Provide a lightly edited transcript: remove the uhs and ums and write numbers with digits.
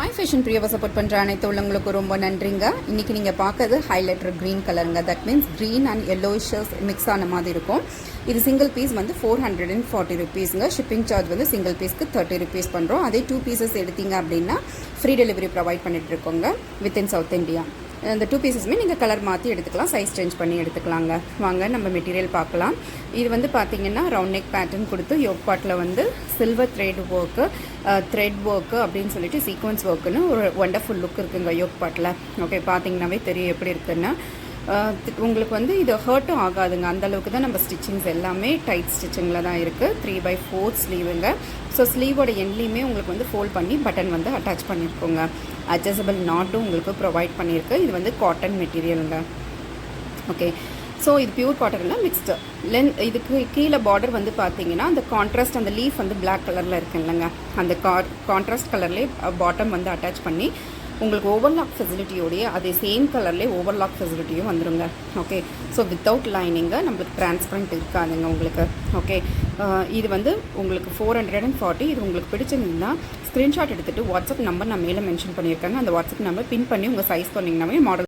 My fashion பிரியாவை support பண்ணுற அனைத்து உள்ளவங்களுக்கு ரொம்ப நன்றிங்க. இன்றைக்கி நீங்கள் பார்க்குறது ஹைலைட்டர் க்ரீன் கலருங்க. That means green and yellowish mix ஆன மாதிரி இருக்கும். இது சிங்கிள் பீஸ் வந்து 440 ருபீஸுங்க. ஷிப்பிங் சார்ஜ் வந்து சிங்கிள் பீஸ்க்கு 30 ருபீஸ் பண்ணுறோம். அதே 2 பீசஸ் எடுத்தீங்க அப்படின்னா ஃப்ரீ டெலிவரி ப்ரொவைட் பண்ணிகிட்டு இருக்கோங்க வித்தின் சவுத் இந்தியா. இந்த 2 பீசஸுமே நீங்கள் கலர் மாற்றி எடுத்துக்கலாம், சைஸ் சேஞ்ச் பண்ணி எடுத்துக்கலாங்க. வாங்க நம்ம மெட்டீரியல் பார்க்கலாம். இது வந்து பார்த்திங்கன்னா ரவுண்ட் நெக் பேட்டர்ன் கொடுத்து யோக் பாட்டில் வந்து சில்வர் த்ரெட் ஒர்க்கு அப்படின்னு சொல்லிட்டு சீக்வன்ஸ் ஒர்க்குன்னு ஒரு ஒண்டர்ஃபுல் லுக் இருக்குங்க யோக் பாட்டில். ஓகே, பார்த்தீங்கன்னாவே தெரியும் எப்படி இருக்குன்னு. உங்களுக்கு வந்து இது ஹர்ட்டும் ஆகாதுங்க. அந்தளவுக்கு தான் நம்ம ஸ்டிச்சிங்ஸ் எல்லாமே டைட் ஸ்டிச்சிங்கில் தான் இருக்குது. 3/4 ஸ்லீவுங்க. ஸோ ஸ்லீவோட எண்ட்லேயுமே உங்களுக்கு வந்து ஃபோல்ட் பண்ணி பட்டன் வந்து அட்டாச் பண்ணியிருக்கோங்க. அட்ஜஸ்டபிள் நாட்டும் உங்களுக்கு ப்ரொவைட் பண்ணியிருக்கு. இது வந்து காட்டன் மெட்டீரியலுங்க. ஓகே, ஸோ இது பியூர் காட்டனில் மிக்ஸ்டு இதுக்கு கீழே பார்டர் வந்து பார்த்தீங்கன்னா அந்த கான்ட்ராஸ்ட் அந்த லீஃப் வந்து பிளாக் கலரில் இருக்கு இல்லைங்க, அந்த கான்ட்ராஸ்ட் கலர்லேயே பாட்டம் வந்து அட்டாச் பண்ணி உங்களுக்கு ஓவர்லாக் ஃபெசிலிட்டியோடைய அதே சேம் கலர்லேயே ஓவர்லாக் ஃபெசிலிட்டியும் வந்துடுங்க. ஓகே, ஸோ வித்தவுட் லைனிங்கு நம்மளுக்கு டிரான்ஸ்பரண்ட் இருக்காதுங்க உங்களுக்கு. ஓகே, இது வந்து உங்களுக்கு 440. இது உங்களுக்கு பிடிச்சிருந்ததுன்னா ஸ்க்ரீன்ஷாட் எடுத்துகிட்டு வாட்ஸ்அப் நம்பர் நான் மேலே மென்ஷன் பண்ணியிருக்கேங்க. அந்த வாட்ஸ்அப் நம்பர் பின் பண்ணி உங்கள் சைஸ் பண்ணிங்கன்னாவே மாடல்